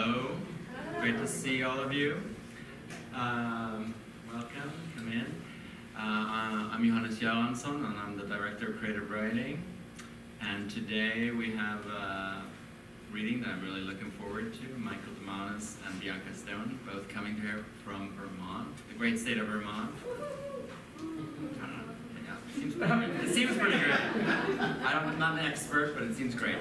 Hello, great to see all of you. Welcome, come in. I'm Johannes Göransson and I'm the Director of Creative Writing. And today we have a reading that I'm really looking forward to. Michael Dumanis and Bianca Stone, both coming here from Vermont, the great state of Vermont. It seems pretty great. I'm not an expert, but it seems great.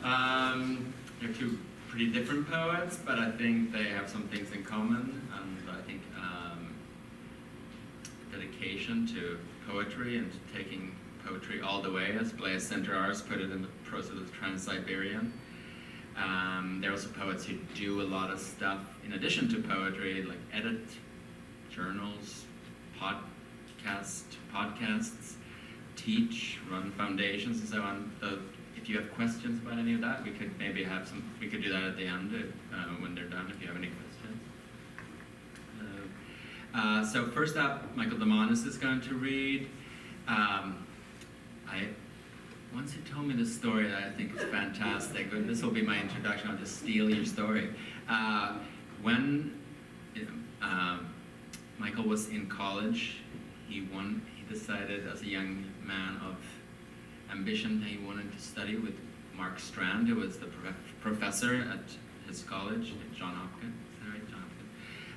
They're two pretty different poets, but I think they have some things in common, and I think dedication to poetry and to taking poetry all the way, as Blaise Centor-Ars put it in the Prose of the Trans-Siberian. They're also poets who do a lot of stuff in addition to poetry, like edit journals, podcasts, teach, run foundations, and so on. So if you have questions about any of that, we could maybe have some. We could do that at the end when they're done. If you have any questions. So first up, Michael Dumanis is going to read. Once you told me this story that I think is fantastic. This will be my introduction. I'll just steal your story. When Michael was in college, he decided as a young man of ambition that he wanted to study with Mark Strand, who was the professor at his college, John Hopkins. Is that right, John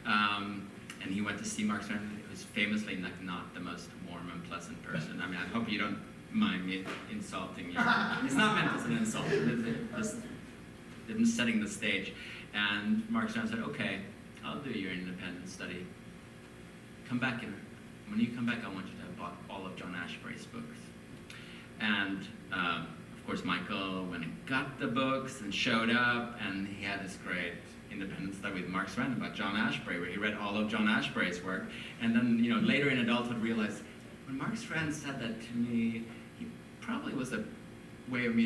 Hopkins? And he went to see Mark Strand. He was famously not the most warm and pleasant person. I mean, I hope you don't mind me insulting you. It's not meant as an insult. It's just setting the stage. And Mark Strand said, "Okay, I'll do your independent study. Come back when you come back, I want you to have bought all of John Ashbery's books." And of course, Michael went and got the books and showed up, and he had this great independent study with Mark Strand about John Ashbery, where he read all of John Ashbery's work. And then, later in adulthood, realized when Mark Strand said that to me, he probably was a way of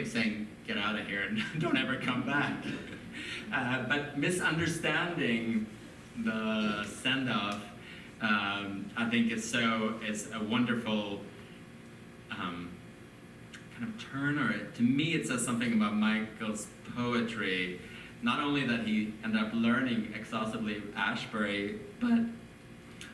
saying, "Get out of here and don't ever come back." But misunderstanding the send-off, I think it's a wonderful kind of turn, or to me it says something about Michael's poetry. Not only that he ended up learning exhaustively Ashbery, but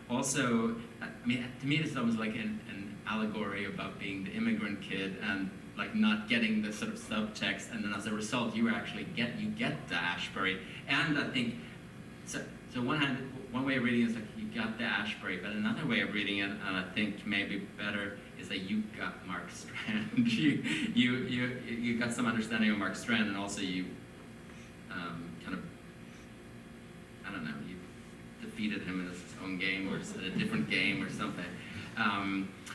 also, I mean, to me it's almost like an allegory about being the immigrant kid and like not getting the sort of subtext, and then as a result you get the Ashbery. And I think so one way of reading it is like you got the Ashbery, but another way of reading it, and I think maybe better, is that you got Mark Strand. you got some understanding of Mark Strand, and also you you defeated him in his own game, or a different game or something.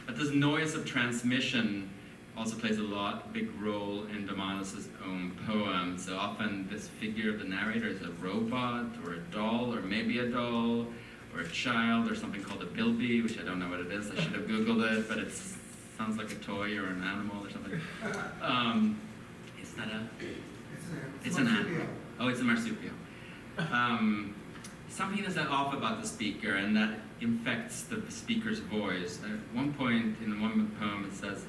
But this noise of transmission also plays a big role in Dumanis' own poem. So often this figure of the narrator is a robot, or a doll, or maybe a doll, or a child, or something called a bilby, which I don't know what it is. I should have Googled it, but it sounds like a toy or an animal or something. Is that It's an animal. Oh, it's a marsupial. Something is off about the speaker, and that infects the speaker's voice. At one point in one poem it says,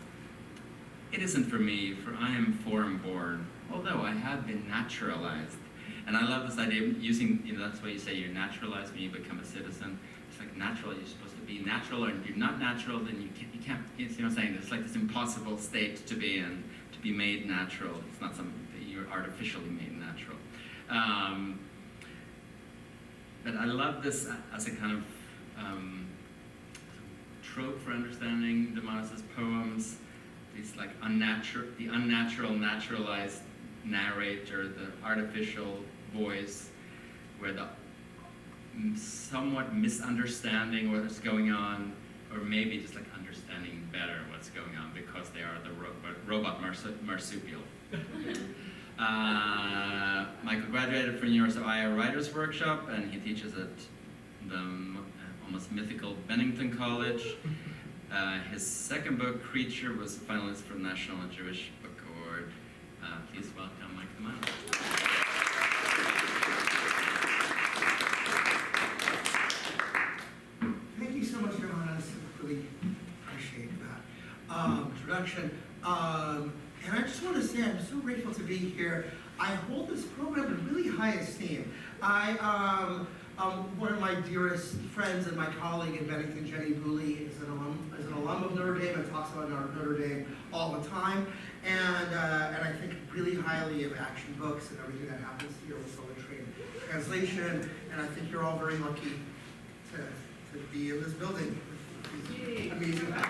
"It isn't for me, for I am foreign-born, although I have been naturalized." And I love this idea of using, that's why you say you're naturalized when you become a citizen. It's like natural, you're supposed to be natural, or if you're not natural, then you can't, you know what I'm saying? It's like this impossible state to be in, to be made natural. It's not something that you're artificially made natural. But I love this as a kind of trope for understanding Dumanis' poems. These like the unnatural, naturalized narrator, the artificial voice, where the somewhat misunderstanding what's going on, or maybe just like understanding better what's going on because they are the robot marsupial. Michael graduated from University of Iowa Writers Workshop, and he teaches at the almost mythical Bennington College. His second book, Creature, was a finalist for the National Jewish Book Award. Please welcome Mike Dumanis. Thank you so much, Johannes. I really appreciate that introduction. And I just want to say I'm so grateful to be here. I hold this program in really high esteem. One of my dearest friends and my colleague in Bennington, Jenny Booley, is an alum of Notre Dame and talks about Notre Dame all the time. And I think really highly of Action Books and everything that happens here with poetry and translation. And I think you're all very lucky to be in this building with these amazing people.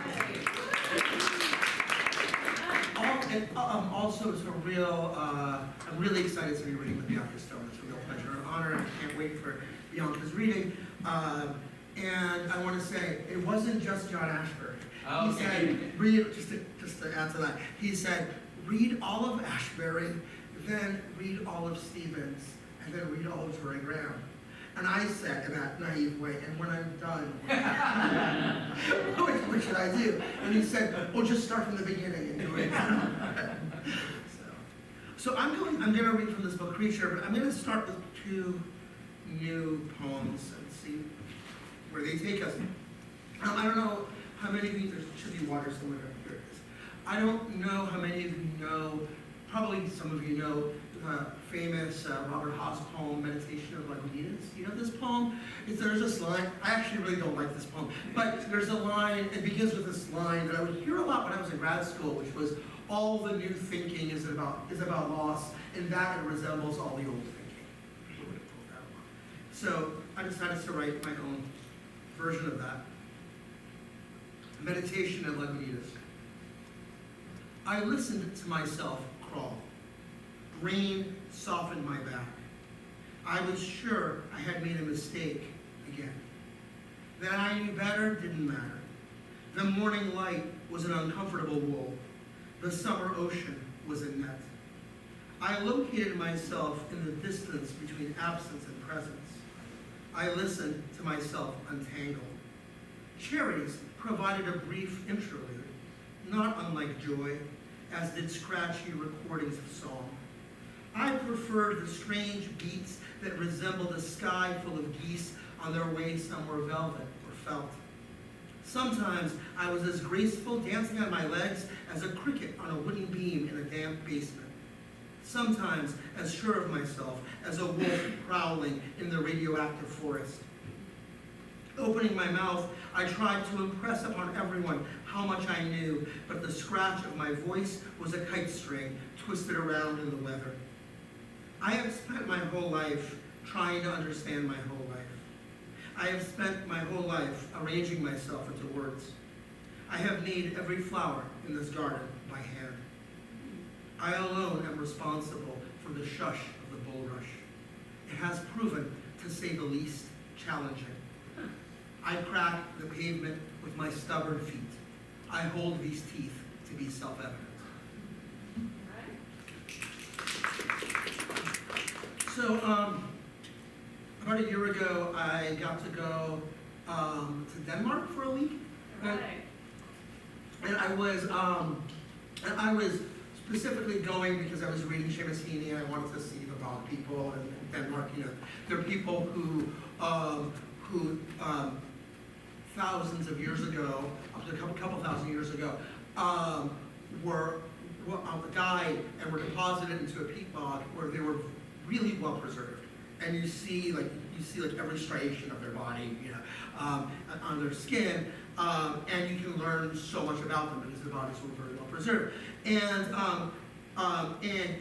Also, it's I'm really excited to be reading with Bianca Stone. It's a real pleasure and honor, and I can't wait for Bianca's reading. And I want to say, it wasn't just John Ashbery. Oh, he said, read, just to add to that, he said, read all of Ashbery, then read all of Stevens, and then read all of Tory Graham. And I said, in that naive way, and when I'm done, what should I do? And he said, well, just start from the beginning and do it. So I'm going to read from this book, Creature, but I'm going to start with two new poems and see where they take us. I don't know how many of you, there should be water somewhere. Here it is. I don't know how many of you know, probably some of you know, famous Robert Haas poem, Meditation of Lagunitas. You know this poem? There's this line, I actually really don't like this poem, but there's a line, it begins with this line that I would hear a lot when I was in grad school, which was, all the new thinking is about loss, and that it resembles all the old thinking. People would have pulled that one. So I decided to write my own version of that. Meditation of Lagunitas. I listened to myself crawl. Rain softened my back. I was sure I had made a mistake again. That I knew better didn't matter. The morning light was an uncomfortable wool. The summer ocean was a net. I located myself in the distance between absence and presence. I listened to myself untangle. Cherries provided a brief interlude, not unlike joy, as did scratchy recordings of song. I preferred the strange beats that resembled a sky full of geese on their way somewhere velvet or felt. Sometimes I was as graceful dancing on my legs as a cricket on a wooden beam in a damp basement. Sometimes as sure of myself as a wolf prowling in the radioactive forest. Opening my mouth, I tried to impress upon everyone how much I knew, but the scratch of my voice was a kite string twisted around in the weather. I have spent my whole life trying to understand my whole life. I have spent my whole life arranging myself into words. I have made every flower in this garden by hand. I alone am responsible for the shush of the bulrush. It has proven, to say the least, challenging. I crack the pavement with my stubborn feet. I hold these teeth to be self-evident. So, about a year ago, I got to go to Denmark for a week. And I was specifically going because I was reading Seamus Heaney and I wanted to see the Bog people in Denmark. You know, they're people who thousands of years ago, up to a couple thousand years ago, were died and were deposited into a peat bog where they were really well preserved. And you see like every striation of their body, you know, on their skin, and you can learn so much about them because their bodies were very well preserved. And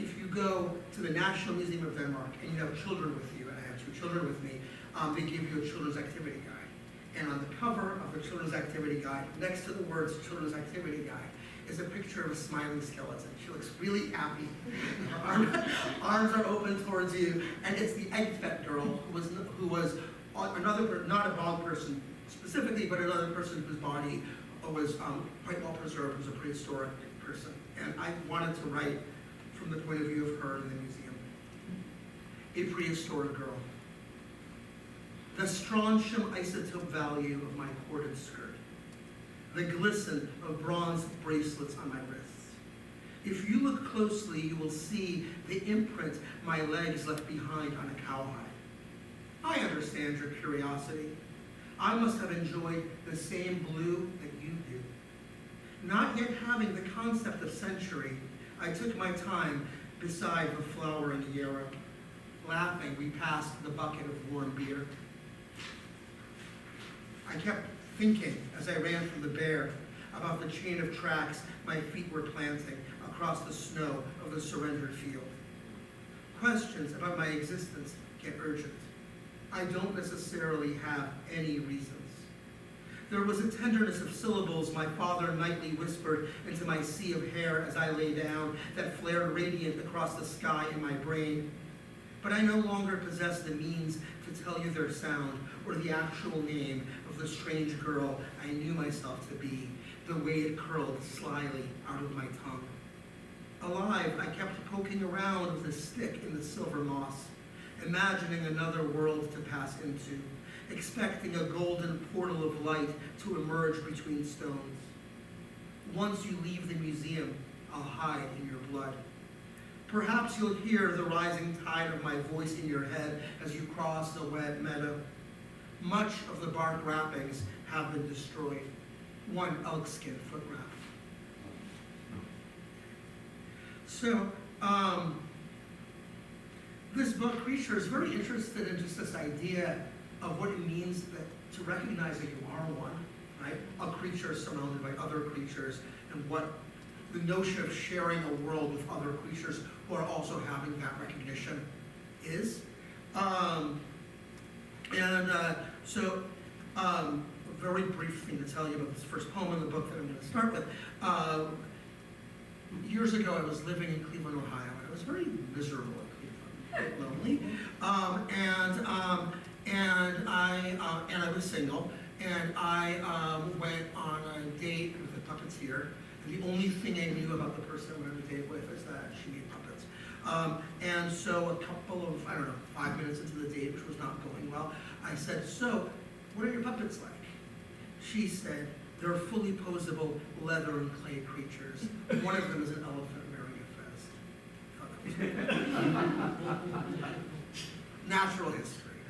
if you go to the National Museum of Denmark and you have children with you, and I have two children with me, they give you a children's activity guide. And on the cover of the children's activity guide, next to the words children's activity guide, is a picture of a smiling skeleton. She looks really happy. Her arms are open towards you, and it's the egg-fed girl who was another, not a bog person specifically, but another person whose body was quite well preserved, was a prehistoric person. And I wanted to write from the point of view of her in the museum. A prehistoric girl. The strontium isotope value of my corded skirt. The glisten of bronze bracelets on my wrists. If you look closely, you will see the imprint my legs left behind on a cowhide. I understand your curiosity. I must have enjoyed the same blue that you do. Not yet having the concept of century, I took my time beside the flowering yarrow. Laughing, we passed the bucket of warm beer. I kept thinking as I ran from the bear about the chain of tracks my feet were planting across the snow of the surrendered field. Questions about my existence get urgent. I don't necessarily have any reasons. There was a tenderness of syllables my father nightly whispered into my sea of hair as I lay down that flared radiant across the sky in my brain. But I no longer possess the means to tell you their sound or the actual name of the strange girl I knew myself to be, the way it curled slyly out of my tongue. Alive, I kept poking around with a stick in the silver moss, imagining another world to pass into, expecting a golden portal of light to emerge between stones. Once you leave the museum, I'll hide in your blood. Perhaps you'll hear the rising tide of my voice in your head as you cross the wet meadow. Much of the bark wrappings have been destroyed. One elkskin foot wrap. So, this book, Creature, is very interested in just this idea of what it means to recognize that you are one, right? A creature surrounded by other creatures, and what the notion of sharing a world with other creatures who are also having that recognition is. A very brief thing to tell you about this first poem in the book that I'm going to start with. Years ago, I was living in Cleveland, Ohio, and I was very miserable in Cleveland, lonely, and I was single, and I went on a date with a puppeteer. And the only thing I knew about the person I went on a date with is that she made puppets. And so a couple of, 5 minutes into the date, which was not going well, I said, "So, what are your puppets like?" She said, "They're fully posable leather and clay creatures. One of them is an elephant wearing a fez." Natural history.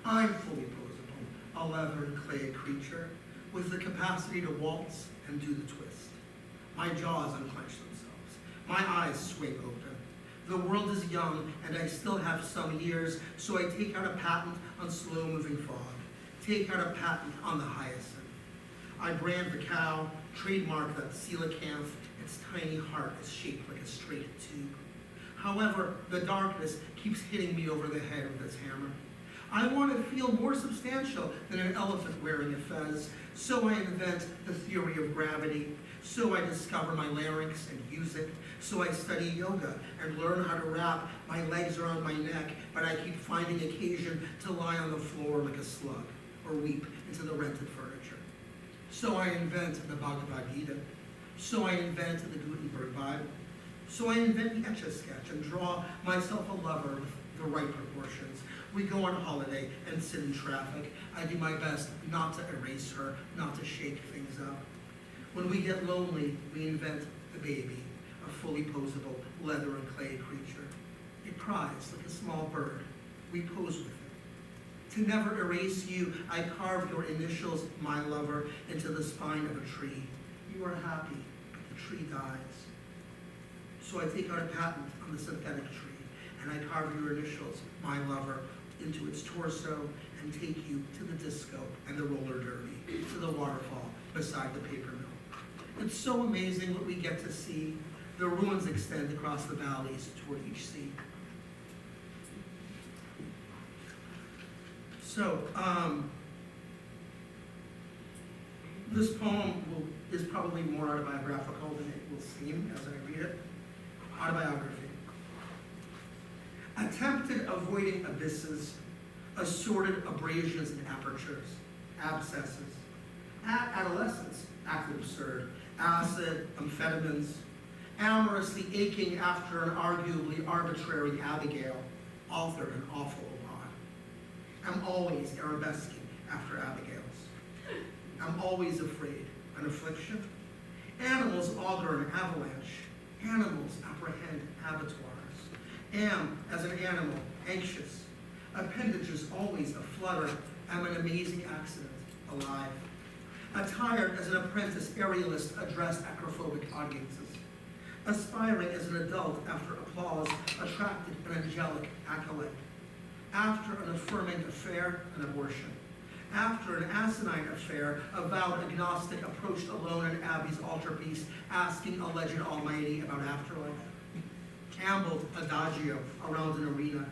I'm fully posable, a leather and clay creature with the capacity to waltz and do the twist. My jaws unclench themselves. My eyes swing open. The world is young, and I still have some years, so I take out a patent on slow-moving fog. Take out a patent on the hyacinth. I brand the cow, trademark that coelacanth. Its tiny heart is shaped like a straight tube. However, the darkness keeps hitting me over the head with its hammer. I want to feel more substantial than an elephant wearing a fez, so I invent the theory of gravity. So I discover my larynx and use it. So I study yoga and learn how to wrap my legs around my neck, but I keep finding occasion to lie on the floor like a slug or weep into the rented furniture. So I invent the Bhagavad Gita. So I invent the Gutenberg Bible. So I invent the Etch-a-Sketch and draw myself a lover with the right proportions. We go on holiday and sit in traffic. I do my best not to erase her, not to shake things up. When we get lonely, we invent the baby, a fully posable leather and clay creature. It cries like a small bird. We pose with it. To never erase you, I carve your initials, my lover, into the spine of a tree. You are happy, but the tree dies. So I take out a patent on the synthetic tree, and I carve your initials, my lover, into its torso and take you to the disco and the roller derby, to the waterfall beside the paper mill. It's so amazing what we get to see. The ruins extend across the valleys toward each sea. So, this poem is probably more autobiographical than it will seem as I read it. Autobiography. Attempted avoiding abysses, assorted abrasions and apertures, abscesses. At adolescence, acted absurd. Acid, amphetamines. Amorously aching after an arguably arbitrary Abigail, authored an awful ode. I'm always arabesquing after Abigails. I'm always afraid. An affliction? Animals augur an avalanche. Animals apprehend abattoirs. Am, as an animal, anxious. Appendages always aflutter. Am an amazing accident, alive. Attired as an apprentice aerialist addressed acrophobic audiences. aspiring as an adult after applause attracted an angelic accolade. After an affirming affair, an abortion. After an asinine affair, a vowed agnostic approached alone at Abby's altarpiece, asking alleged almighty about afterlife. Ambled adagio around an arena,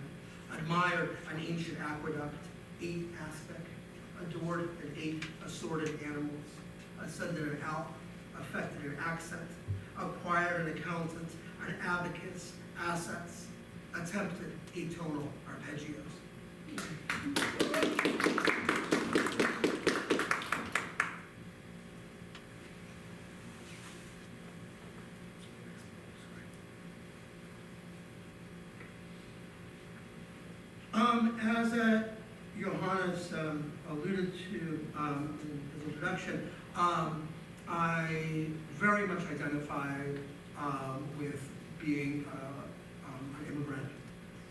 admired an ancient aqueduct, ate aspect, adored and ate assorted animals, ascended an alp, affected an accent, acquired an accountant, an abacus, assets, attempted atonal arpeggios. As Johannes alluded to in his introduction, I very much identify with being an immigrant.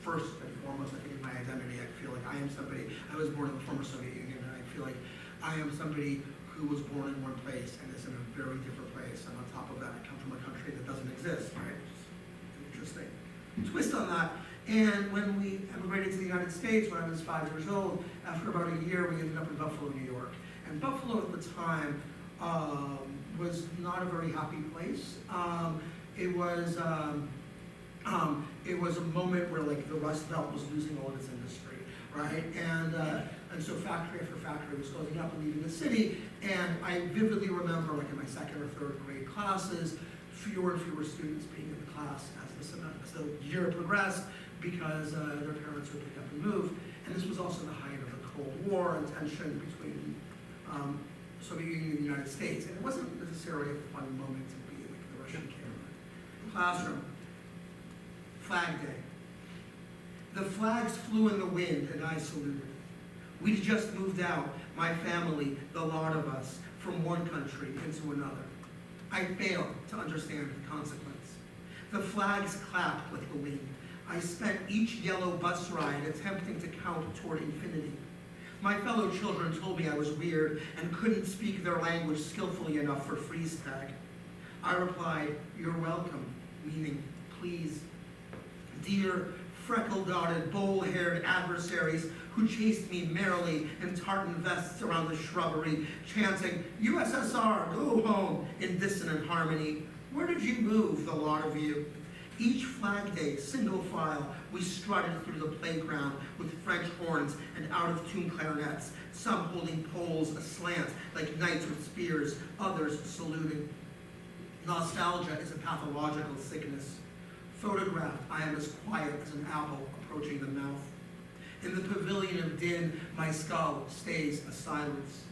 First and foremost, I think in my identity, I feel like I am somebody, I was born in the former Soviet Union, and I feel like I am somebody who was born in one place and is in a very different place. And on top of that, I come from a country that doesn't exist, right? Which is an interesting twist on that. And when we immigrated to the United States when I was 5 years old, after about a year, we ended up in Buffalo, New York. And Buffalo at the time was not a very happy place. It was a moment where like the Rust Belt was losing all of its industry, right? And so factory after factory was closing up and leaving the city. And I vividly remember, like in my second or third grade classes, fewer and fewer students being in the class as the year progressed, because their parents would pick up and move. And this was also the height of the Cold War and tension between Soviet Union and the United States. And it wasn't necessarily a fun moment to be like the Russian kid in the classroom. Flag Day. The flags flew in the wind and I saluted. We'd just moved out, my family, the lot of us, from one country into another. I failed to understand the consequence. The flags clapped like the wind. I spent each yellow bus ride attempting to count toward infinity. My fellow children told me I was weird and couldn't speak their language skillfully enough for freeze tag. I replied, "You're welcome," meaning please. Dear freckle-dotted, bowl-haired adversaries who chased me merrily in tartan vests around the shrubbery, chanting, "USSR, go home," in dissonant harmony. Where did you move, the lot of you? Each Flag Day, single file, we strutted through the playground with French horns and out-of-tune clarinets, some holding poles aslant like knights with spears, others saluting. Nostalgia is a pathological sickness. Photographed, I am as quiet as an apple approaching the mouth. In the pavilion of din, my skull stays a silence.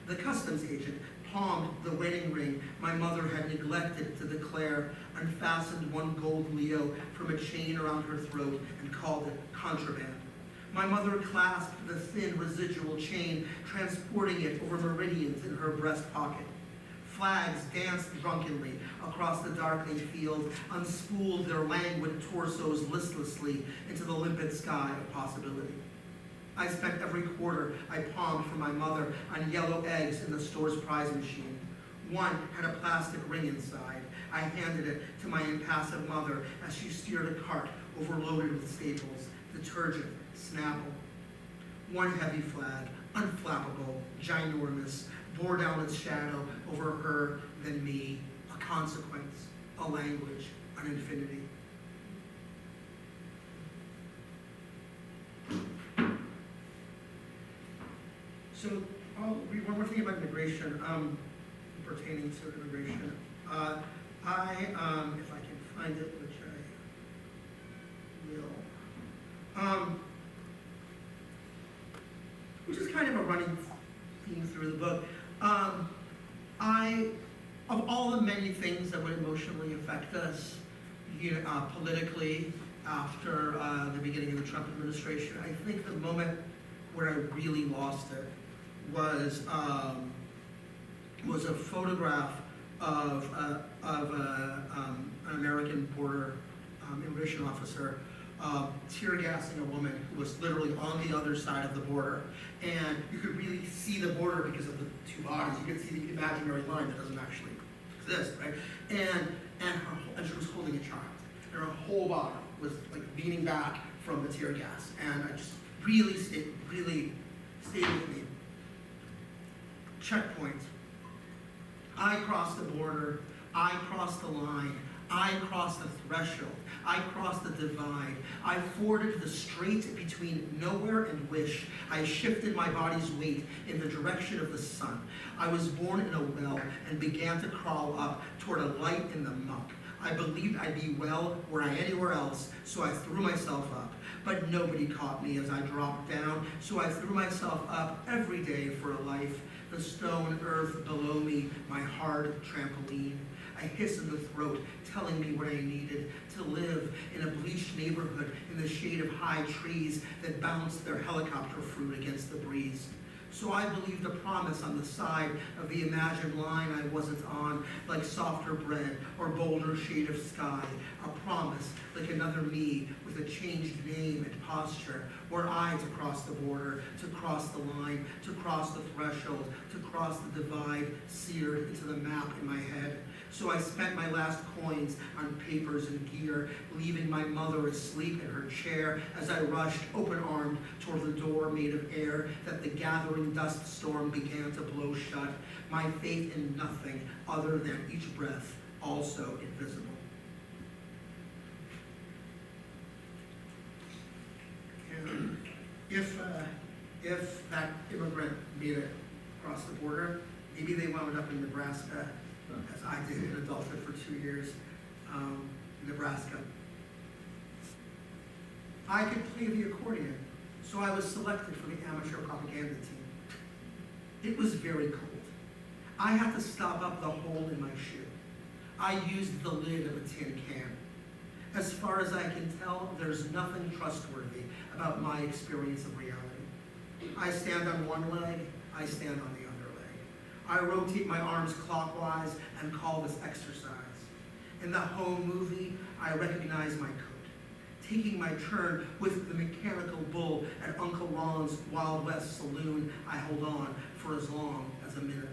The customs agent palmed the wedding ring my mother had neglected to declare, unfastened one gold Leo from a chain around her throat and called it contraband. My mother clasped the thin residual chain, transporting it over meridians in her breast pocket. Flags danced drunkenly across the darkening field, unspooled their languid torsos listlessly into the limpid sky of possibility. I spent every quarter I palmed for my mother on yellow eggs in the store's prize machine. One had a plastic ring inside. I handed it to my impassive mother as she steered a cart overloaded with staples, detergent, Snapple. One heavy flag, unflappable, ginormous, bore down its shadow over her, then me, a consequence, a language, an infinity. So I'll read one more thing about immigration, pertaining to immigration. If I can find it, which I will, which is kind of a running theme through the book. Of all the many things that would emotionally affect us, politically, after the beginning of the Trump administration, I think the moment where I really lost it was a photograph of an American border immigration officer tear gassing a woman who was literally on the other side of the border. And you could really see the border because of the two bodies. You could see the imaginary line that doesn't actually exist, right? And she was holding a child, and her whole body was like leaning back from the tear gas, and I just really stayed with me. Checkpoint. I crossed the border. I crossed the line. I crossed the threshold. I crossed the divide. I forded the strait between nowhere and wish. I shifted my body's weight in the direction of the sun. I was born in a well and began to crawl up toward a light in the muck. I believed I'd be well were I anywhere else, so I threw myself up. But nobody caught me as I dropped down, so I threw myself up every day for a life. The stone earth below me, my hard trampoline. A hiss in the throat telling me what I needed: to live in a bleached neighborhood in the shade of high trees that bounced their helicopter fruit against the breeze. So I believed a promise on the side of the imagined line I wasn't on, like softer bread or bolder shade of sky. A promise like another me with a changed name and posture, were I to cross the border, to cross the line, to cross the threshold, to cross the divide seared into the map in my head. So I spent my last coins on papers and gear, leaving my mother asleep in her chair as I rushed open-armed toward the door made of air that the gathering dust storm began to blow shut, my faith in nothing other than each breath, also invisible. And if that immigrant made it across the border, maybe they wound up in Nebraska, as I did in adulthood for 2 years, in Nebraska. I could play the accordion, so I was selected for the amateur propaganda team. It was very cold. I had to stop up the hole in my shoe. I used the lid of a tin can. As far as I can tell, there's nothing trustworthy about my experience of reality. I stand on one leg, I stand on the other. I rotate my arms clockwise and call this exercise. In the home movie, I recognize my coat. Taking my turn with the mechanical bull at Uncle Ron's Wild West Saloon, I hold on for as long as a minute.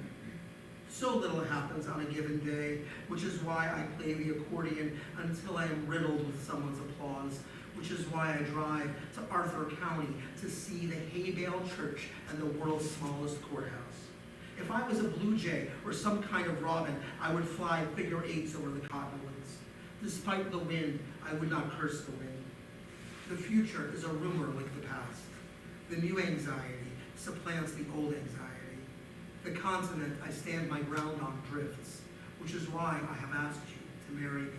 So little happens on a given day, which is why I play the accordion until I am riddled with someone's applause, which is why I drive to Arthur County to see the hay bale church and the world's smallest courthouse. If I was a blue jay or some kind of robin, I would fly figure eights over the cottonwoods. Despite the wind, I would not curse the wind. The future is a rumor like the past. The new anxiety supplants the old anxiety. The continent I stand my ground on drifts, which is why I have asked you to marry me.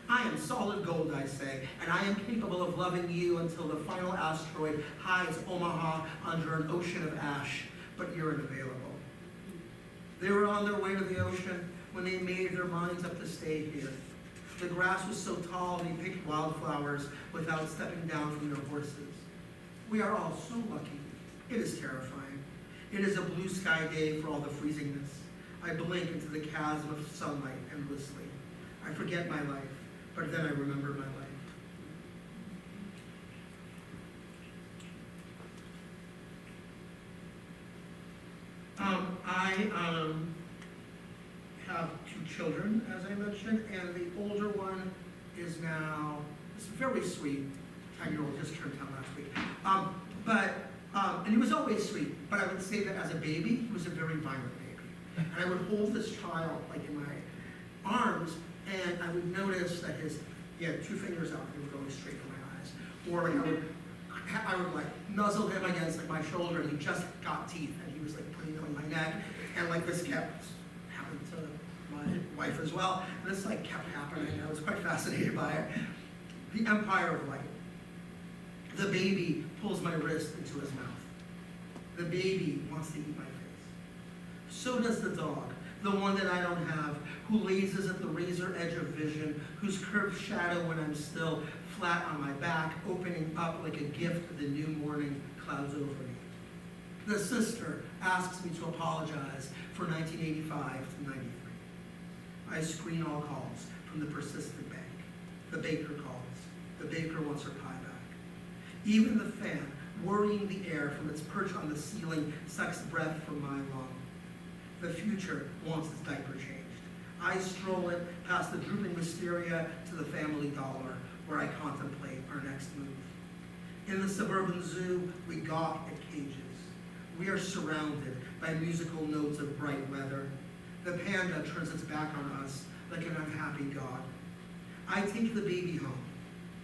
I am solid gold, I say, and I am capable of loving you until the final asteroid hides Omaha under an ocean of ash, but you're unavailable. They were on their way to the ocean when they made their minds up to stay here. The grass was so tall they picked wildflowers without stepping down from their horses. We are all so lucky. It is terrifying. It is a blue sky day for all the freezingness. I blink into the chasm of sunlight endlessly. I forget my life, but then I remember my life. I have 2 children, as I mentioned, and the older one is now, it's very sweet, 10-year-old, just turned 10 last week. And he was always sweet, but I would say that as a baby, he was a very violent baby. And I would hold this child like in my arms, and I would notice that he had 2 fingers out, and he would go straight for my eyes. Or like I would like nuzzle him against like my shoulder, and he just got teeth, and he was like putting them on my neck, and like this kept happening to my wife as well. And this like kept happening. I was quite fascinated by it. The empire of light. The baby pulls my wrist into his mouth. The baby wants to eat my face. So does the dog, the one that I don't have, who lazes at the razor edge of vision, whose curved shadow when I'm still flat on my back, opening up like a gift of the new morning clouds over me. The sister asks me to apologize for 1985 to 93. I screen all calls from the persistent bank. The baker calls. The baker wants her pie back. Even the fan, worrying the air from its perch on the ceiling, sucks breath from my lung. The future wants its diaper changed. I stroll it past the drooping wisteria to the Family Dollar, where I contemplate our next move. In the suburban zoo, we gawk at cages. We are surrounded by musical notes of bright weather. The panda turns its back on us like an unhappy god. I take the baby home.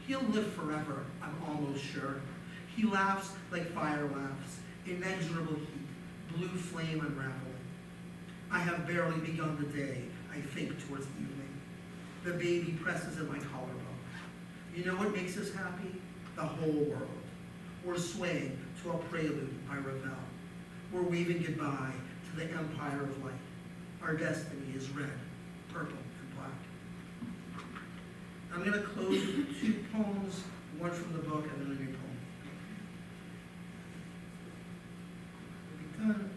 He'll live forever, I'm almost sure. He laughs like fire laughs, inexorable heat, blue flame unraveling. I have barely begun the day, I think towards evening. The baby presses in my collarbone. You know what makes us happy? The whole world. We're swaying to a prelude by Ravel. We're waving goodbye to the empire of light. Our destiny is red, purple, and black. I'm going to close with 2 poems, one from the book and then a new poem. Done.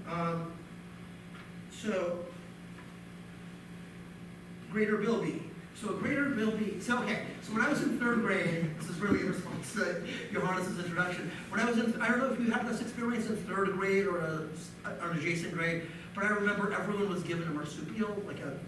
Greater Bilby. So when I was in 3rd grade, this is really in response to Johannes' introduction. I don't know if you had this experience in 3rd grade or an adjacent grade, but I remember everyone was given a marsupial,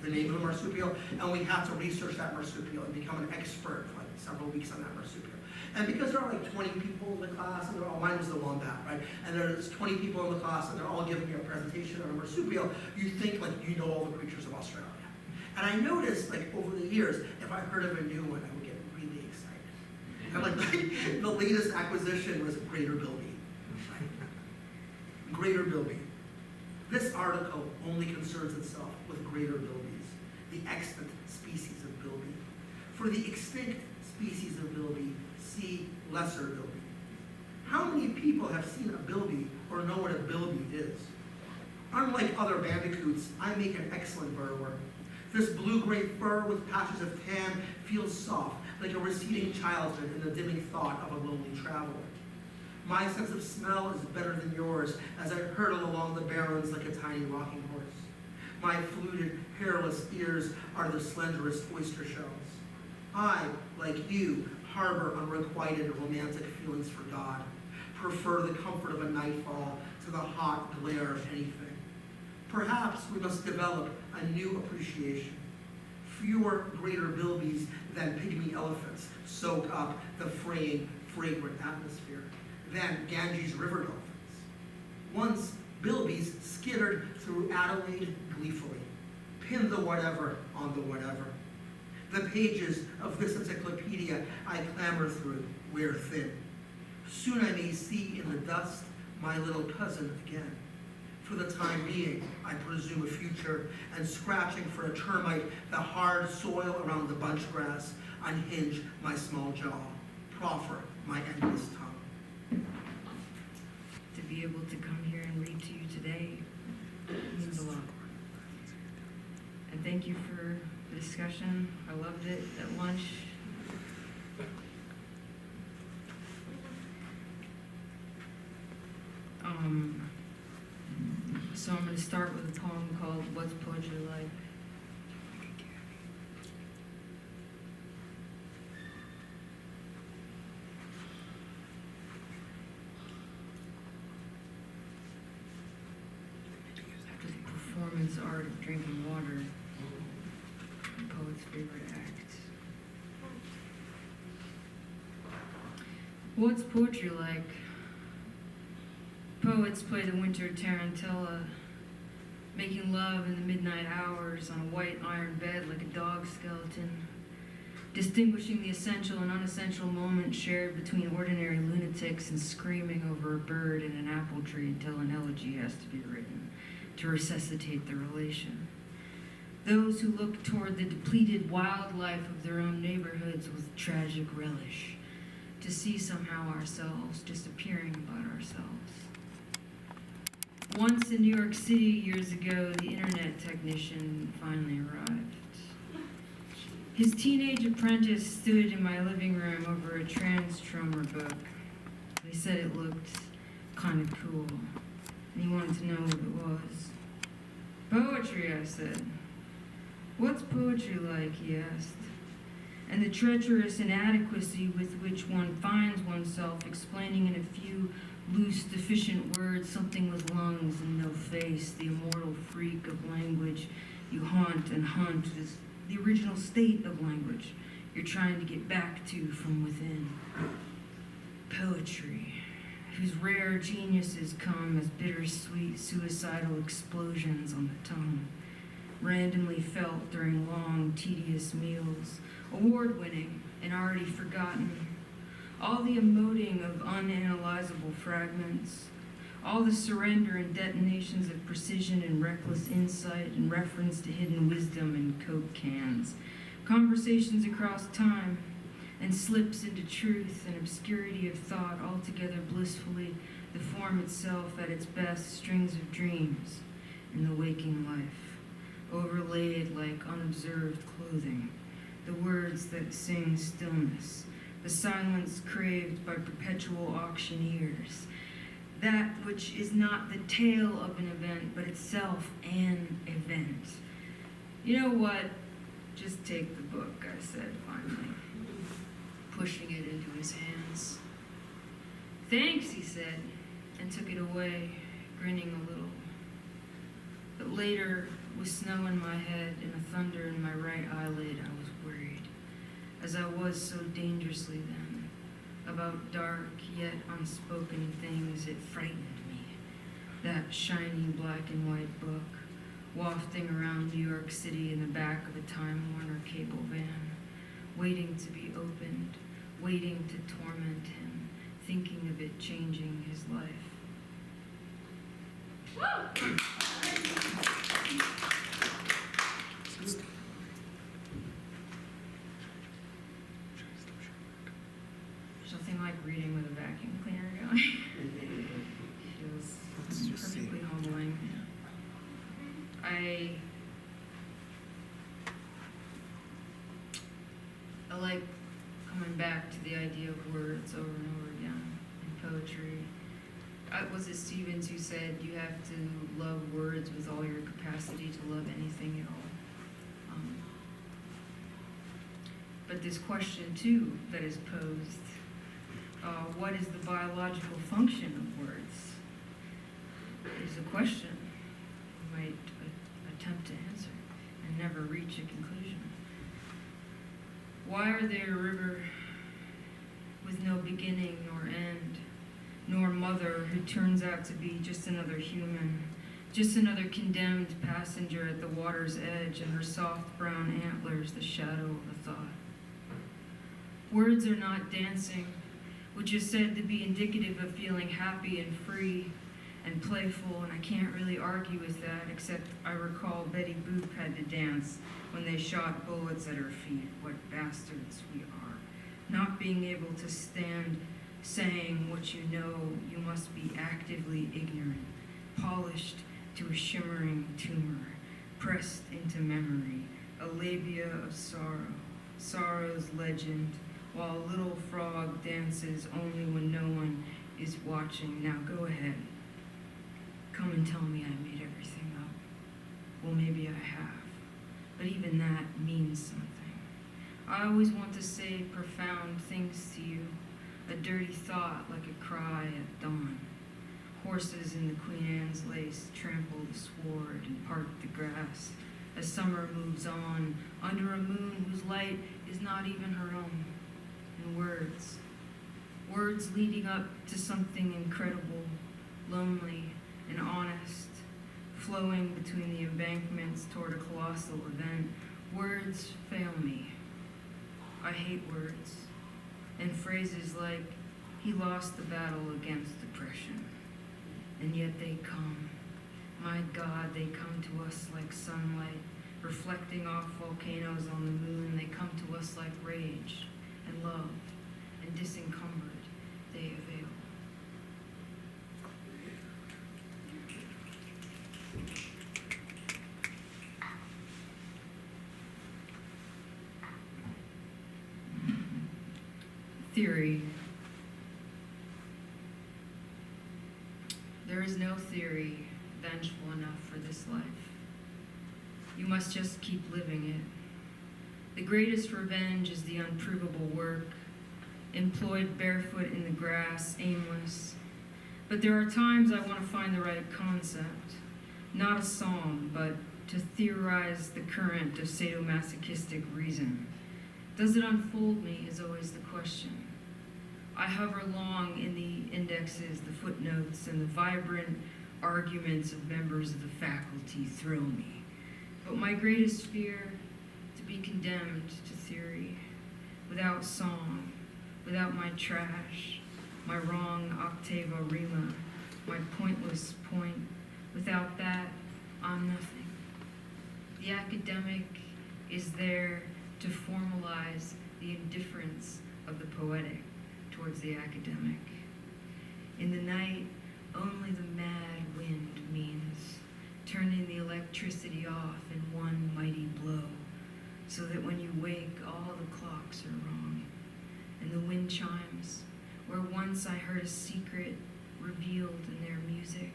the name of a marsupial, and we had to research that marsupial and become an expert for several weeks on that marsupial. And because there are 20 people in the class, and mine was the wombat, right? And there's 20 people in the class, and they're all giving you a presentation on a marsupial, you think you know all the creatures of Australia. And I noticed, over the years, if I heard of a new one, I would get really excited. And the latest acquisition was Greater Bilby. Greater Bilby. This article only concerns itself with greater bilbies, the extant species of bilby. For the extinct species of bilby, see lesser bilby. How many people have seen a bilby or know what a bilby is? Unlike other bandicoots, I make an excellent burrower. This blue-gray fur with patches of tan feels soft, like a receding childhood in the dimming thought of a lonely traveler. My sense of smell is better than yours as I hurtle along the barrens like a tiny rocking horse. My fluted, hairless ears are the slenderest oyster shells. I, like you, harbor unrequited romantic feelings for God, prefer the comfort of a nightfall to the hot glare of anything. Perhaps we must develop a new appreciation. Fewer greater bilbies than pygmy elephants soak up the fraying, fragrant atmosphere than Ganges river dolphins. Once, bilbies skittered through Adelaide gleefully. Pin the whatever on the whatever. The pages of this encyclopedia I clamber through wear thin. Soon I may see in the dust my little cousin again. For the time being, I presume a future, and scratching for a termite, the hard soil around the bunch grass, unhinge my small jaw, proffer my endless tongue. To be able to come here and read to you today means a lot. And thank you for the discussion. I loved it at lunch. So I'm going to start with a poem called What's Poetry Like? The performance art of drinking water, the poet's favorite act. What's poetry like? Poets play the winter tarantella, making love in the midnight hours on a white iron bed like a dog skeleton, distinguishing the essential and unessential moments shared between ordinary lunatics and screaming over a bird in an apple tree until an elegy has to be written to resuscitate the relation. Those who look toward the depleted wildlife of their own neighborhoods with tragic relish, to see somehow ourselves disappearing about ourselves. Once in New York City years ago, the internet technician finally arrived. His teenage apprentice stood in my living room over a Transtromer book. They said it looked kind of cool, and he wanted to know what it was. Poetry, I said. What's poetry like, he asked. And the treacherous inadequacy with which one finds oneself explaining in a few loose, deficient words something with lungs and no face, the immortal freak of language You haunt and hunt this, the original state of language you're trying to get back to from within. Poetry, whose rare geniuses come as bittersweet suicidal explosions on the tongue, randomly felt during long, tedious meals, award-winning and already forgotten. All the emoting of unanalyzable fragments, all the surrender and detonations of precision and reckless insight in reference to hidden wisdom in Coke cans, conversations across time, and slips into truth and obscurity of thought altogether blissfully, the form itself at its best, strings of dreams in the waking life, overlaid like unobserved clothing, the words that sing stillness, the silence craved by perpetual auctioneers, that which is not the tale of an event, but itself an event. You know what? Just take the book, I said finally, pushing it into his hands. Thanks, he said, and took it away, grinning a little. But later, with snow in my head and a thunder in my right eyelid, I was worried, as I was so dangerously then, about dark yet unspoken things. It frightened me, that shiny black and white book, wafting around New York City in the back of a Time Warner cable van, waiting to be opened, waiting to torment him, thinking of it changing his life. There's nothing like reading with a vacuum cleaner going. It feels perfectly humbling. I like coming back to the idea of words over and over again in poetry. Was it Stevens who said you have to love words with all your capacity to love anything at all? But this question, too, that is posed, what is the biological function of words, is a question we might attempt to answer and never reach a conclusion. Why are they a river with no beginning nor end, nor mother who turns out to be just another human, just another condemned passenger at the water's edge, and her soft brown antlers the shadow of a thought? Words are not dancing, which is said to be indicative of feeling happy and free and playful, and I can't really argue with that, except I recall Betty Boop had to dance when they shot bullets at her feet. What bastards we are. Not being able to stand saying what you know, you must be actively ignorant, polished to a shimmering tumor, pressed into memory, a labia of sorrow, sorrow's legend, while a little frog dances only when no one is watching. Now go ahead. Come and tell me I made everything up. Well, maybe I have. But even that means something. I always want to say profound things to you. A dirty thought like a cry at dawn. Horses in the Queen Anne's lace trample the sward and part the grass as summer moves on under a moon whose light is not even her own. And words. Words leading up to something incredible, lonely, and honest, flowing between the embankments toward a colossal event. Words fail me. I hate words. And phrases like, he lost the battle against depression. And yet they come. My God, they come to us like sunlight, reflecting off volcanoes on the moon. They come to us like rage and love and disencumbered. They avail. Theory. There is no theory vengeful enough for this life. You must just keep living it. The greatest revenge is the unprovable work, employed barefoot in the grass, aimless. But there are times I want to find the right concept. Not a song, but to theorize the current of sadomasochistic reason. Does it unfold me is always the question. I hover long in the indexes, the footnotes, and the vibrant arguments of members of the faculty thrill me. But my greatest fear, to be condemned to theory, without song, without my trash, my wrong octava rima, my pointless point. Without that, I'm nothing. The academic is there to formalize the indifference of the poetic towards the academic. In the night, only the mad wind means turning the electricity off in one mighty blow, so that when you wake, all the clocks are wrong. And the wind chimes, where once I heard a secret revealed in their music,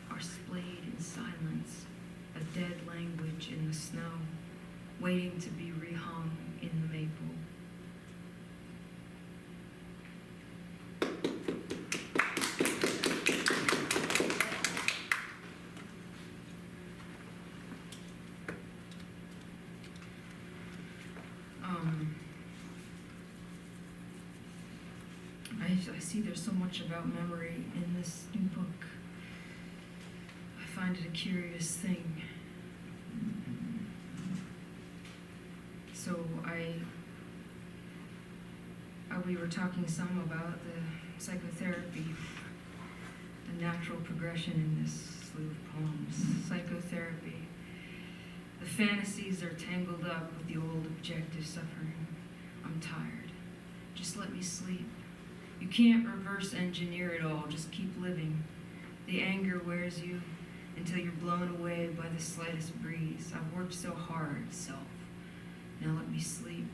are splayed in silence, a dead language in the snow, waiting to be rehung in the maple. I see there's so much about memory in this new book. I find it a curious thing. So we were talking some about the psychotherapy, the natural progression in this slew of poems. Psychotherapy. The fantasies are tangled up with the old objective suffering. I'm tired. Just let me sleep. You can't reverse engineer it all, just keep living. The anger wears you until you're blown away by the slightest breeze. I've worked so hard, self. Now let me sleep.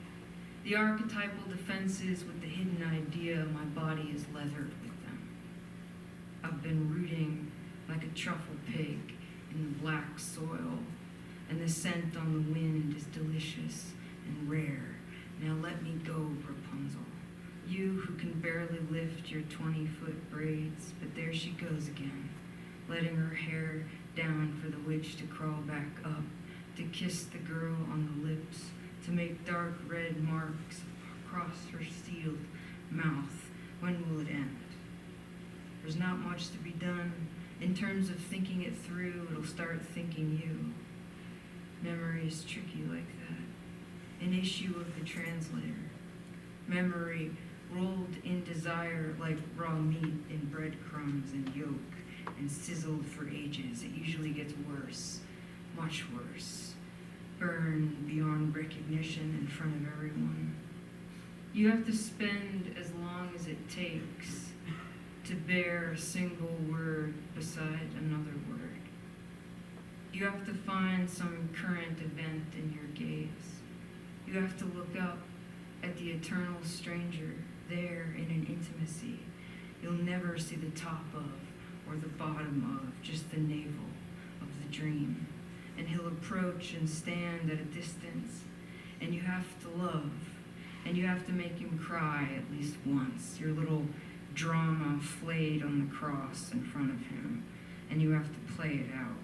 The archetypal defenses with the hidden idea my body is leathered with them. I've been rooting like a truffle pig in the black soil, and the scent on the wind is delicious and rare. Now let me go, Rapunzel. You who can barely lift your 20-foot braids, but there she goes again, letting her hair down for the witch to crawl back up, to kiss the girl on the lips, to make dark red marks across her sealed mouth. When will it end? There's not much to be done. In terms of thinking it through, it'll start thinking you. Memory is tricky like that. An issue of the translator. Memory rolled in desire like raw meat in breadcrumbs and yolk and sizzled for ages. It usually gets worse, much worse. Burned beyond recognition in front of everyone. You have to spend as long as it takes to bear a single word beside another word. You have to find some current event in your gaze. You have to look up at the eternal stranger there in an intimacy you'll never see the top of or the bottom of, just the navel of the dream. And he'll approach and stand at a distance, and you have to love, and you have to make him cry at least once, your little drama flayed on the cross in front of him, and you have to play it out,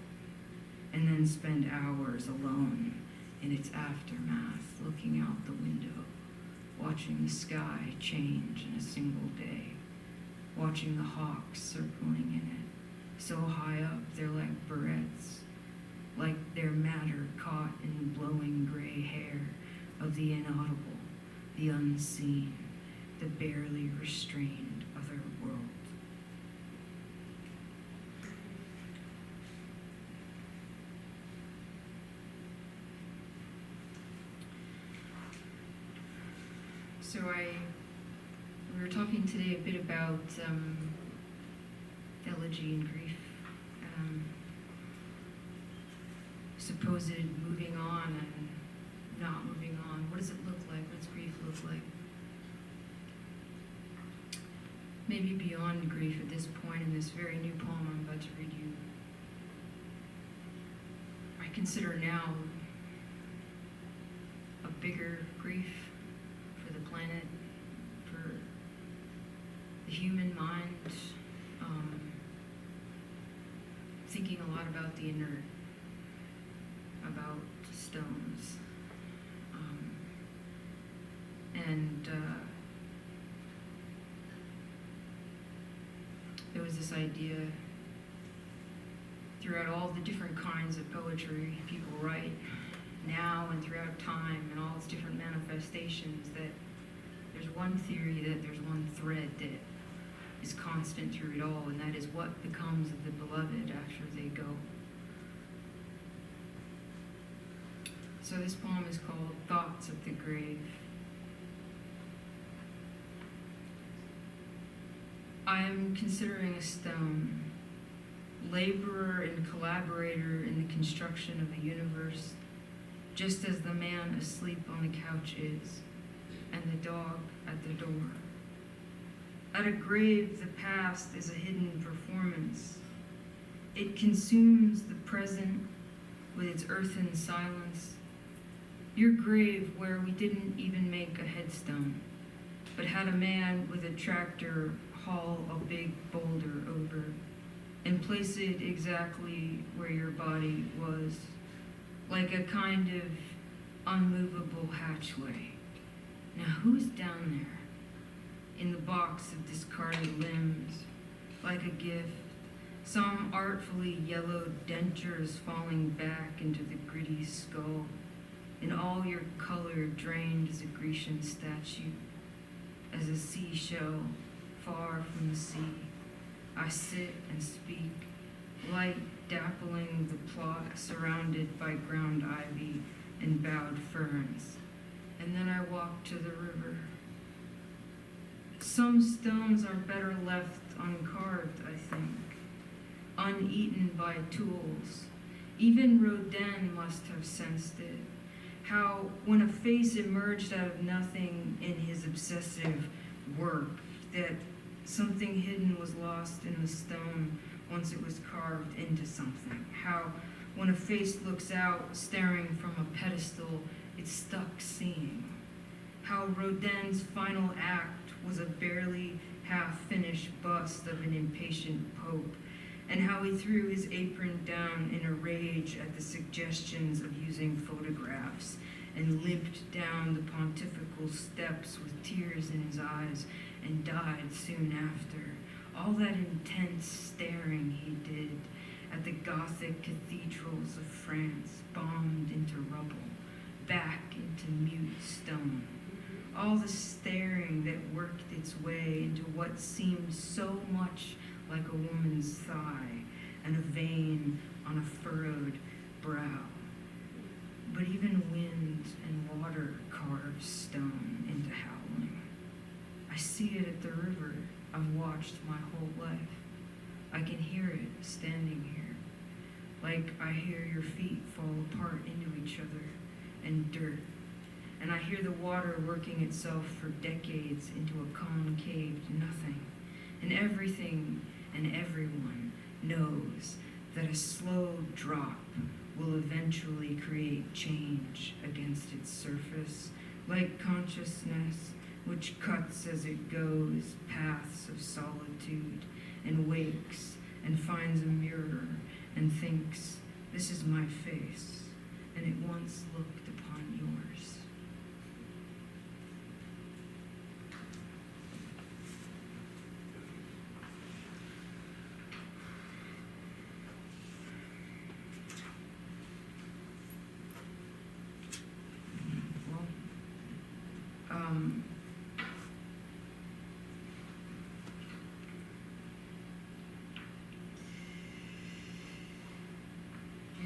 and then spend hours alone in its aftermath, looking out the window, watching the sky change in a single day, watching the hawks circling in it, so high up they're like barrettes, like their matter caught in blowing gray hair of the inaudible, the unseen, the barely restrained other world. So we were talking today a bit about elegy and grief, supposed moving on and not moving on. What does it look like? What does grief look like? Maybe beyond grief at this point in this very new poem I'm about to read you. I consider now a bigger grief for the planet, for the human mind, thinking a lot about the inner stones. And there was this idea throughout all the different kinds of poetry people write now and throughout time and all its different manifestations, that there's one theory, that there's one thread that is constant through it all, and that is what becomes of the beloved after they go. So this poem is called Thoughts at the Grave. I am considering a stone, laborer and collaborator in the construction of the universe, just as the man asleep on the couch is, and the dog at the door. At a grave, the past is a hidden performance. It consumes the present with its earthen silence. Your grave, where we didn't even make a headstone, but had a man with a tractor haul a big boulder over and place it exactly where your body was, like a kind of unmovable hatchway. Now who's down there in the box of discarded limbs, like a gift, some artfully yellowed dentures falling back into the gritty skull, and all your color drained as a Grecian statue, as a seashell far from the sea. I sit and speak, light dappling the plot surrounded by ground ivy and bowed ferns, and then I walk to the river. Some stones are better left uncarved, I think, uneaten by tools. Even Rodin must have sensed it, how when a face emerged out of nothing in his obsessive work, that something hidden was lost in the stone once it was carved into something. How when a face looks out, staring from a pedestal, it's stuck seeing. How Rodin's final act was a barely half-finished bust of an impatient pope, and how he threw his apron down in a rage at the suggestions of using photographs, and limped down the pontifical steps with tears in his eyes, and died soon after. All that intense staring he did at the Gothic cathedrals of France, bombed into rubble, back into mute stone. All the staring that worked its way into what seemed so much like a woman's thigh and a vein on a furrowed brow. But even wind and water carve stone into howling. I see it at the river I've watched my whole life. I can hear it standing here, like I hear your feet fall apart into each other and dirt. And I hear the water working itself for decades into a concaved nothing. And everything and everyone knows that a slow drop will eventually create change against its surface, like consciousness, which cuts as it goes paths of solitude and wakes and finds a mirror and thinks, this is my face, and it once looked upon yours.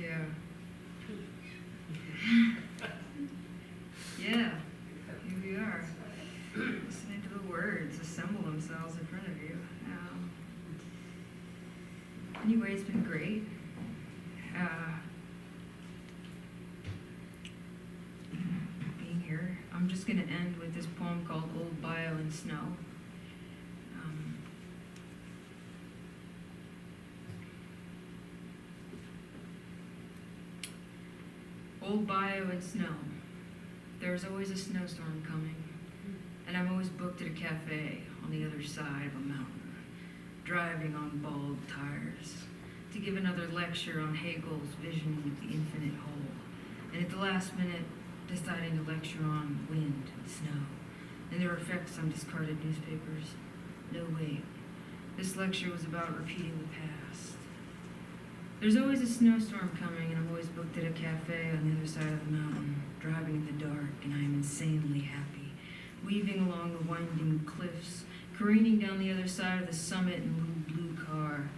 Yeah. Yeah, here we are, listening to the words assemble themselves in front of you. Anyway, it's been great. Being here. I'm just going to end with this poem called Old Bio in Snow. Old bio and snow. There's always a snowstorm coming, and I'm always booked at a cafe on the other side of a mountain, driving on bald tires, to give another lecture on Hegel's vision of the infinite whole, and at the last minute deciding to lecture on wind and snow and their effects on discarded newspapers. No, wait. This lecture was about repeating the past. There's always a snowstorm coming, and I'm always booked at a cafe on the other side of the mountain, driving in the dark, and I am insanely happy, weaving along the winding cliffs, careening down the other side of the summit in a little blue car,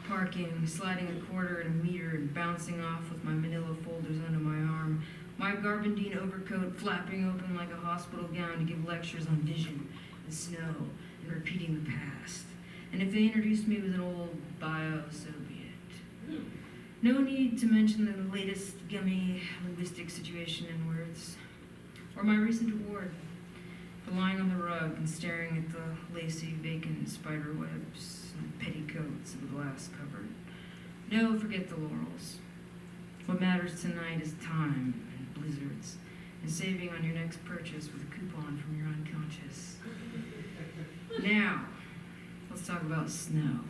parking, sliding a quarter and a meter, and bouncing off with my manila folders under my arm, my garbandine overcoat flapping open like a hospital gown to give lectures on vision and snow and repeating the past. And if they introduced me with an old bio, so be it. No need to mention the latest gummy linguistic situation in words, or my recent award for lying on the rug and staring at the lacy, vacant spider webs and petticoats of a glass cupboard. No, forget the laurels. What matters tonight is time and blizzards, and saving on your next purchase with a coupon from your unconscious. Now, let's talk about snow.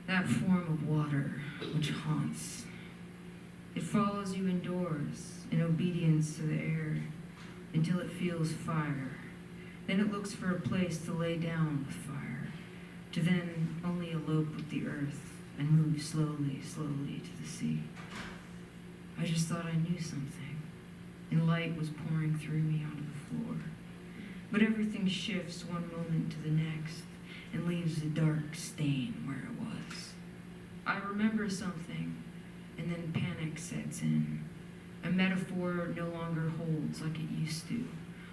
That form of water which haunts. It follows you indoors in obedience to the air until it feels fire. Then it looks for a place to lay down with fire, to then only elope with the earth and move slowly, slowly to the sea. I just thought I knew something, and light was pouring through me onto the floor. But everything shifts one moment to the next and leaves a dark stain where it was. I remember something, and then panic sets in. A metaphor no longer holds like it used to.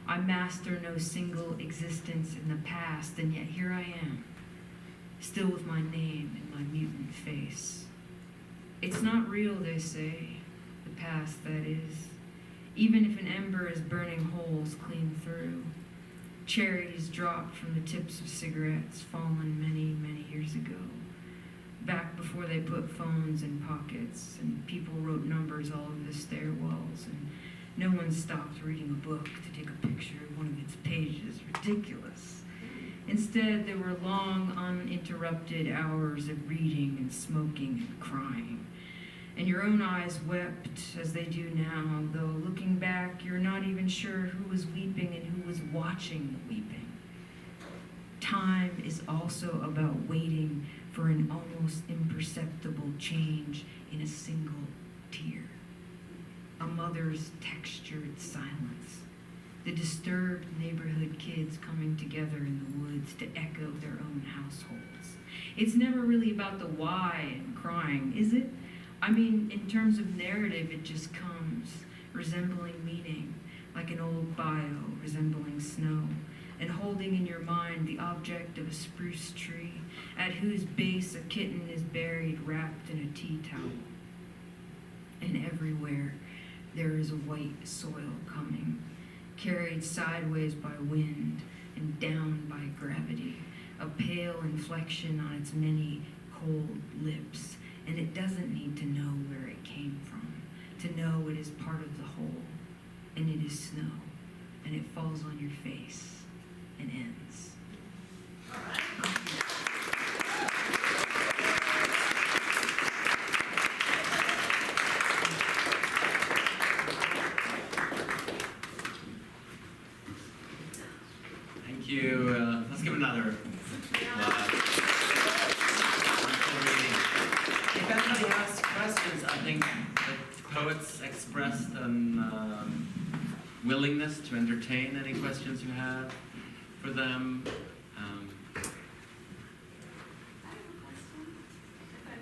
I master no single existence in the past, and yet here I am, still with my name and my mutant face. It's not real, they say, the past, that is, even if an ember is burning holes clean through. Cherries dropped from the tips of cigarettes fallen many, many years ago, back before they put phones in pockets and people wrote numbers all over the stairwells and no one stopped reading a book to take a picture of one of its pages. Ridiculous. Instead, there were long, uninterrupted hours of reading and smoking and crying. And your own eyes wept as they do now, though looking back, you're not even sure who was weeping and who was watching the weeping. Time is also about waiting for an almost imperceptible change in a single tear. A mother's textured silence. The disturbed neighborhood kids coming together in the woods to echo their own households. It's never really about the why and crying, is it? I mean, in terms of narrative, it just comes, resembling meaning, like an old bio resembling snow, and holding in your mind the object of a spruce tree, at whose base a kitten is buried wrapped in a tea towel. And everywhere there is a white soil coming, carried sideways by wind and down by gravity, a pale inflection on its many cold lips. And it doesn't need to know where it came from, to know it is part of the whole, and it is snow, and it falls on your face and ends. Thank you. Let's give another applause. If anybody has questions, I think the poets expressed an willingness to entertain any questions you have for them.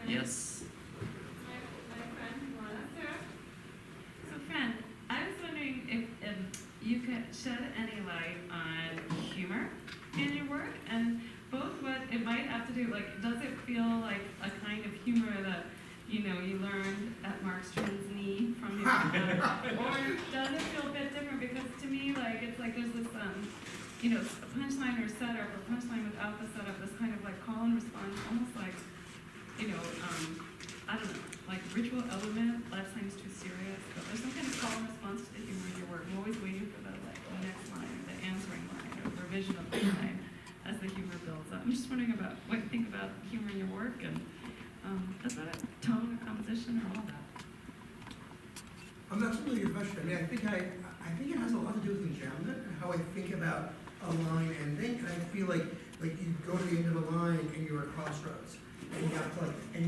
Yes? My friend Melissa. So friend, I was wondering if you could shed any light on humor in your work, and both what it might have to do, like, does it feel like a kind of humor that, you learned at Mark Strand's knee from your or does it feel a bit different? Because to me, like, it's like there's this, punchline or setup, or punchline without the setup, this kind of like call and response, almost like, I don't know, like ritual element, last time's too serious, but there's some kind of call and response to the humor in your work. I'm always waiting for the next line, or the answering line, or the revision of the line as the humor builds up. I'm just wondering about what you think about humor in your work, and is that a tone or composition or all that? a really good question. I mean, I think it has a lot to do with enjambment and how I think about a line ending. And I feel like you go to the end of a line and you're at crossroads, and you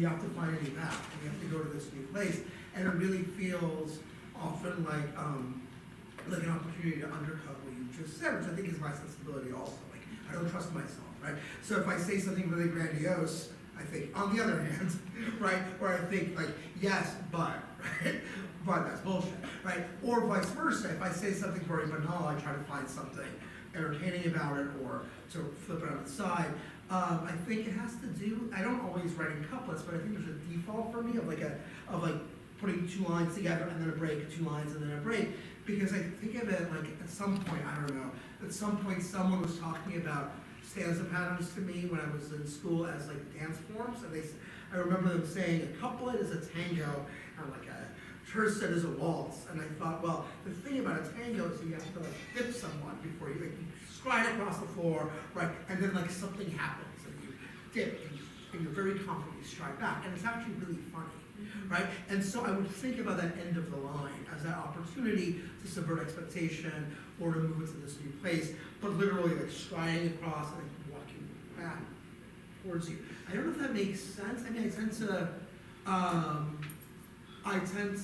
have to find a new path, and you have to go to this new place. And it really feels often like an opportunity to undercut what you just said, which I think is my sensibility also. Like, I don't trust myself, right? So if I say something really grandiose, I think, on the other hand, right, where I think like, yes, but, right, but that's bullshit, right? Or vice versa, if I say something very banal, I try to find something entertaining about it or to flip it on its side. I think it has to do, I don't always write in couplets, but I think there's a default for me of putting two lines together and then a break, two lines and then a break, because I think of it like at some point, I don't know, at some point someone was talking about stanza patterns to me when I was in school as like dance forms, and I remember them saying a couplet is a tango and like a tercet is a waltz, and I thought, well, the thing about a tango is you have to like dip someone before you stride across the floor, right, and then like something happens and you dip and you're very confident you stride back, and it's actually really funny. Right? And so I would think about that end of the line as that opportunity to subvert expectation or to move into this new place, but literally like striding across and like walking back towards you. I don't know if that makes sense. I mean, I tend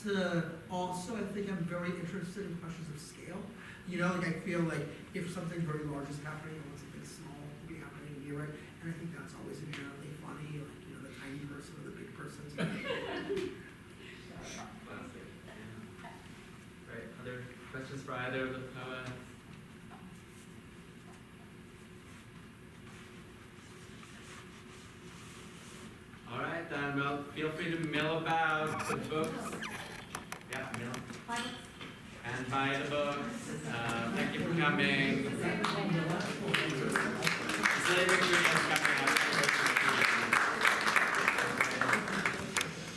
to also, I think I'm very interested in questions of scale. You know, like I feel like if something very large is happening, I want something small to be happening near it. And I think that's always inherently funny, like, you know, the tiny person or the big person. Right, other questions for either of the poets? All right, then, well, feel free to mill about the books. Yeah, mill. And buy the books. Thank you for coming. Celebrate your coming.